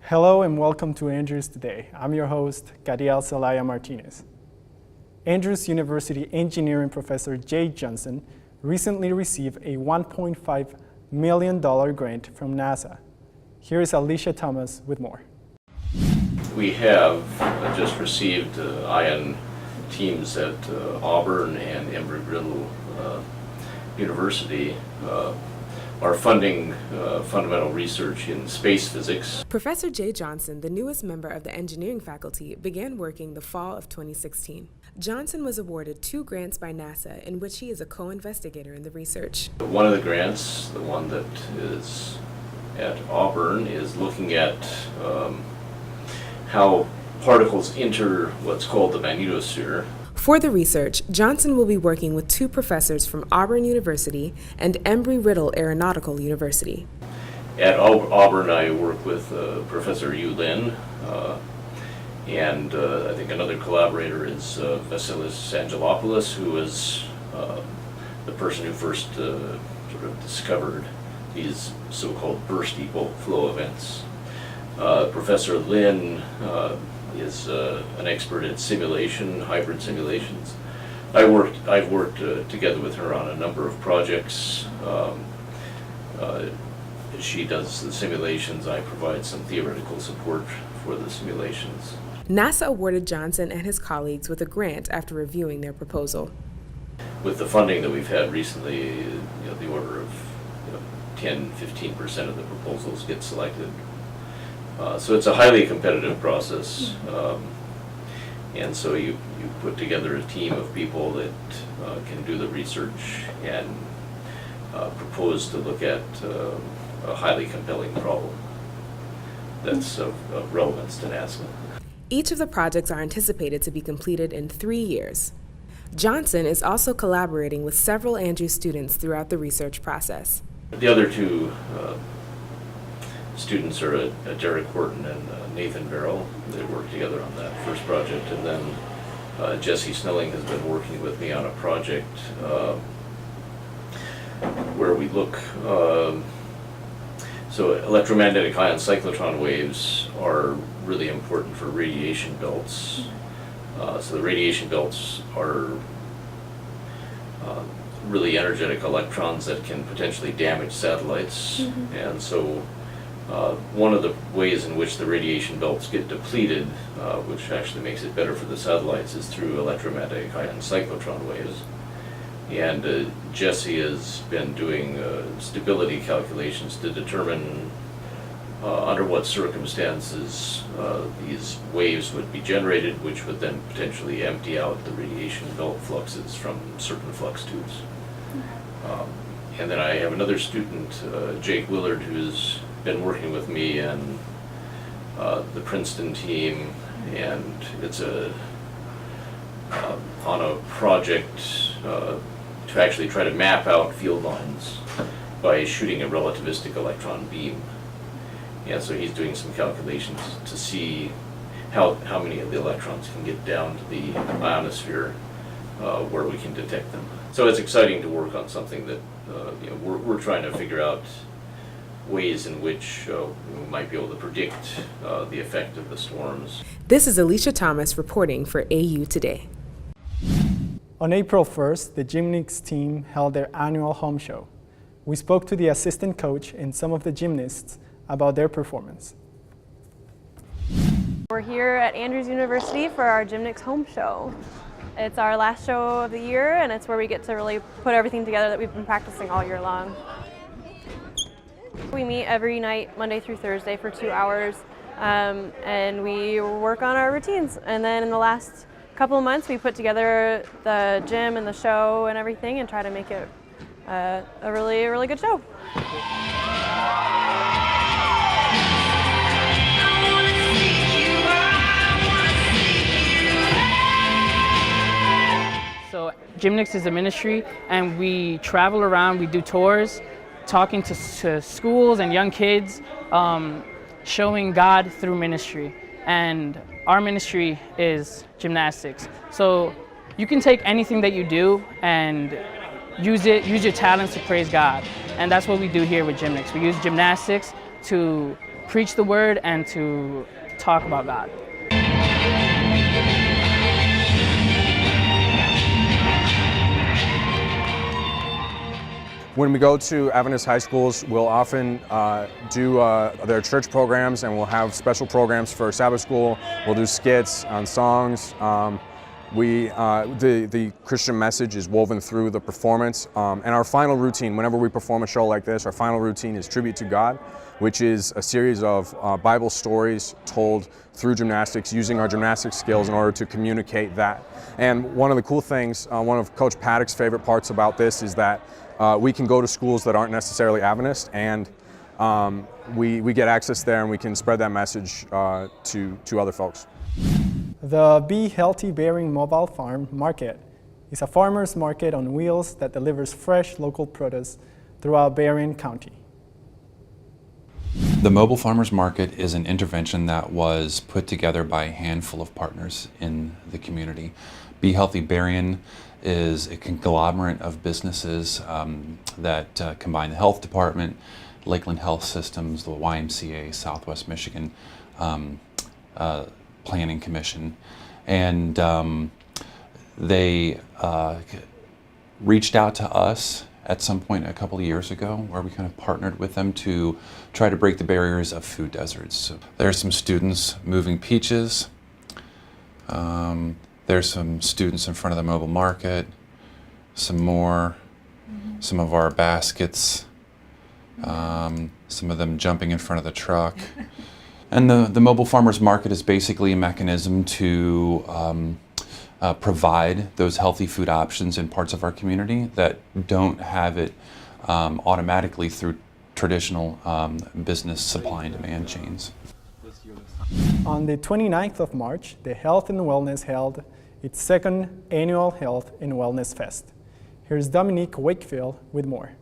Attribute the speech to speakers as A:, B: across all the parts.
A: Hello and welcome to Andrews Today. I'm your host, Gadiel Zelaya Martinez. Andrews University engineering professor Jay Johnson recently received a $1.5 million grant from NASA. Here is Alicia Thomas with more.
B: We have just received ion teams at Auburn and Embry-Riddle University are funding fundamental research in space physics.
C: Professor Jay Johnson, the newest member of the engineering faculty, began working the fall of 2016. Johnson was awarded 2 grants by NASA in which he is a co-investigator in the research.
B: One of the grants, the one that is at Auburn, is looking at how particles enter what's called the magnetosphere.
C: For the research, Johnson will be working with 2 professors from Auburn University and Embry-Riddle Aeronautical University.
B: At Auburn, I work with Professor Yu Lin, and I think another collaborator is Vasilis Angelopoulos, who is the person who first sort of discovered these so-called bursty bulk flow events. Professor Lin is an expert in simulation, hybrid simulations. I've worked together with her on a number of projects. She does the simulations, I provide some theoretical support for the simulations.
C: NASA awarded Johnson and his colleagues with a grant after reviewing their proposal.
B: With the funding that we've had recently, the order of 10-15% of the proposals get selected. So it's a highly competitive process, and so you put together a team of people that can do the research and propose to look at a highly compelling problem that's of relevance to NASA.
C: Each of the projects are anticipated to be completed in 3 years. Johnson is also collaborating with several Andrews students throughout the research process.
B: The other 2 students are Derek Horton and Nathan Barrow. They worked together on that first project, and then Jesse Snelling has been working with me on a project where we look, so electromagnetic ion cyclotron waves are really important for radiation belts. So the radiation belts are really energetic electrons that can potentially damage satellites, and so one of the ways in which the radiation belts get depleted, which actually makes it better for the satellites, is through electromagnetic ion cyclotron waves. And Jesse has been doing stability calculations to determine under what circumstances these waves would be generated, which would then potentially empty out the radiation belt fluxes from certain flux tubes. And then I have another student, Jake Willard, who's been working with me and the Princeton team, and it's on a project to actually try to map out field lines by shooting a relativistic electron beam. And so he's doing some calculations to see how many of the electrons can get down to the ionosphere where we can detect them. So it's exciting to work on something that we're trying to figure out ways in which we might be able to predict the effect of the storms.
C: This is Alicia Thomas reporting for AU Today.
A: On April 1st, the Gymnix team held their annual home show. We spoke to the assistant coach and some of the gymnasts about their performance.
D: We're here at Andrews University for our Gymnix home show. It's our last show of the year, and it's where we get to really put everything together that we've been practicing all year long. We meet every night, Monday through Thursday, for 2 hours, and we work on our routines. And then in the last couple of months, we put together the gym and the show and everything and try to make it a really good show.
E: So Gymnix is a ministry, and we travel around, we do tours, talking to schools and young kids, showing God through ministry. And our ministry is gymnastics. So you can take anything that you do and use your talents to praise God. And that's what we do here with Gymnix. We use gymnastics to preach the word and to talk about God.
F: When we go to Adventist high schools, we'll often do their church programs, and we'll have special programs for Sabbath school. We'll do skits on songs. The Christian message is woven through the performance. And our final routine, whenever we perform a show like this, our final routine is Tribute to God, which is a series of Bible stories told through gymnastics, using our gymnastic skills in order to communicate that. And one of the cool things, one of Coach Paddock's favorite parts about this is that we can go to schools that aren't necessarily Adventist, and we get access there, and we can spread that message to other folks.
A: The Be Healthy Bearing Mobile Farm Market is a farmer's market on wheels that delivers fresh local produce throughout Berrien County.
G: The Mobile Farmers Market is an intervention that was put together by a handful of partners in the community. Be Healthy Berrien is a conglomerate of businesses that combine the health department, Lakeland Health Systems, the YMCA, Southwest Michigan Planning Commission, and they reached out to us at some point a couple of years ago, where we kind of partnered with them to try to break the barriers of food deserts. So there's some students moving peaches. There's some students in front of the mobile market, some more, some of our baskets, some of them jumping in front of the truck. And the mobile farmers market is basically a mechanism to provide those healthy food options in parts of our community that don't have it automatically through traditional business supply and demand chains.
A: On the 29th of March, the Health and Wellness held its second annual Health and Wellness Fest. Here's Dominique Wakefield with more.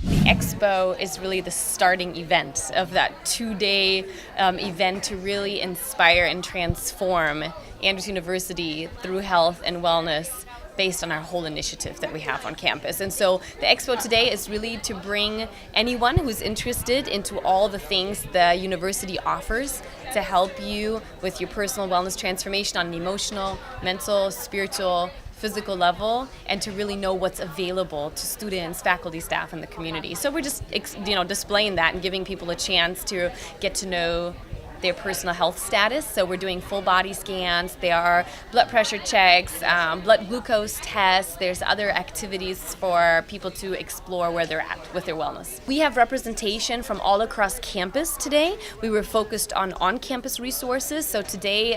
H: The expo is really the starting event of that two-day event to really inspire and transform Andrews University through health and wellness based on our whole initiative that we have on campus. And so the expo today is really to bring anyone who's interested into all the things the university offers to help you with your personal wellness transformation on an emotional, mental, spiritual, physical level, and to really know what's available to students, faculty, staff, and the community. So we're just displaying that and giving people a chance to get to know their personal health status. So we're doing full body scans, there are blood pressure checks, blood glucose tests, there's other activities for people to explore where they're at with their wellness. We have representation from all across campus today. We were focused on on-campus resources, so today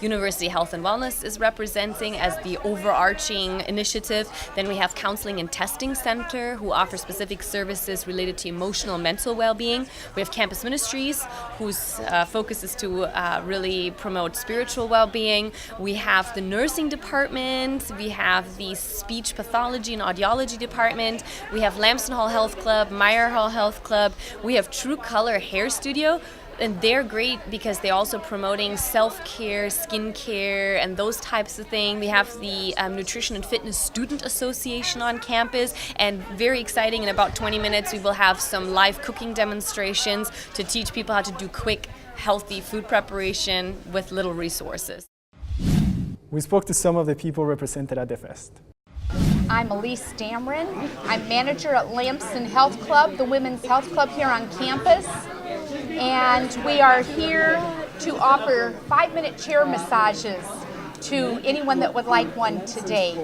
H: University Health and Wellness is representing as the overarching initiative. Then we have Counseling and Testing Center, who offer specific services related to emotional and mental well-being. We have Campus Ministries, whose focus is to really promote spiritual well-being. We have the nursing department, we have the speech pathology and audiology department, we have Lamson Hall Health Club, Meyer Hall Health Club, we have True Color Hair Studio, and they're great because they're also promoting self-care, skincare, and those types of things. We have the Nutrition and Fitness Student Association on campus, and very exciting, in about 20 minutes we will have some live cooking demonstrations to teach people how to do quick, healthy food preparation with little resources.
A: We spoke to some of the people represented at the fest.
I: I'm Elise Damron. I'm manager at Lamson Health Club, the women's health club here on campus. And we are here to offer 5-minute chair massages to anyone that would like one today.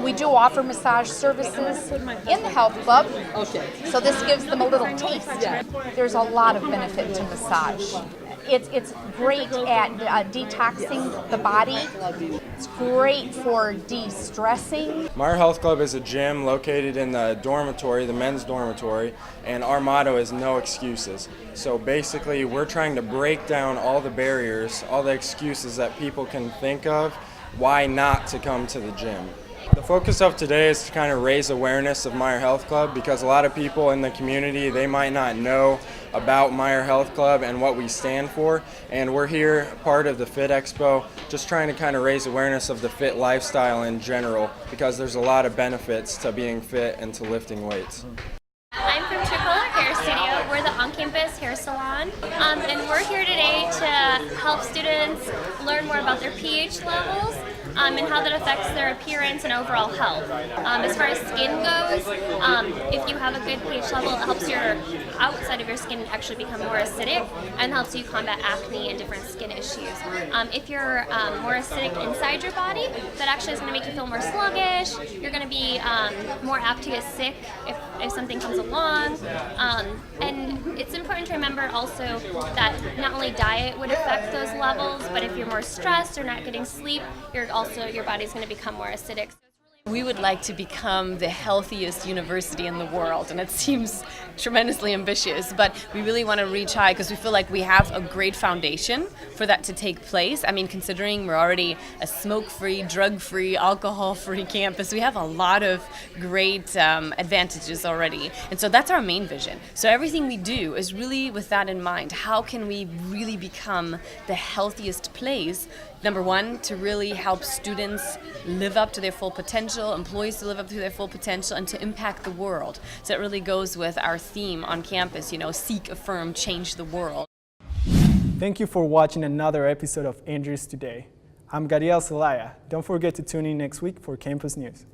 I: We do offer massage services in the health club, so this gives them a little taste. There's a lot of benefit to massage. It's great at detoxing the body. It's great for de-stressing.
J: Meyer Health Club is a gym located in the dormitory, the men's dormitory, and our motto is no excuses. So basically we're trying to break down all the barriers, all the excuses that people can think of why not to come to the gym. The focus of today is to kind of raise awareness of Meyer Health Club, because a lot of people in the community, they might not know about Meyer Health Club and what we stand for, and we're here part of the Fit Expo, just trying to kind of raise awareness of the fit lifestyle in general, because there's a lot of benefits to being fit and to lifting weights.
K: I'm from True Color. Hair Studio. We're the on-campus hair salon, and we're here today to help students learn more about their pH levels and how that affects their appearance and overall health. As far as skin goes, if you have a good pH level, it helps your outside of your skin actually become more acidic and helps you combat acne and different skin issues. If you're more acidic inside your body, that actually is going to make you feel more sluggish. You're going to be more apt to get sick if something comes along. And it's important to remember also that not only diet would affect those levels, but if you're more stressed or not getting sleep, your body's going to become more acidic.
H: We would like to become the healthiest university in the world, and it seems tremendously ambitious, but we really want to reach high because we feel like we have a great foundation for that to take place. I mean, considering we're already a smoke-free, drug-free, alcohol-free campus, we have a lot of great advantages already, and so that's our main vision. So everything we do is really with that in mind. How can we really become the healthiest place? Number one, to really help students live up to their full potential, employees to live up to their full potential, and to impact the world. So it really goes with our theme on campus, seek, affirm, change the world.
A: Thank you for watching another episode of Andrews Today. I'm Gadiel Zelaya. Don't forget to tune in next week for Campus News.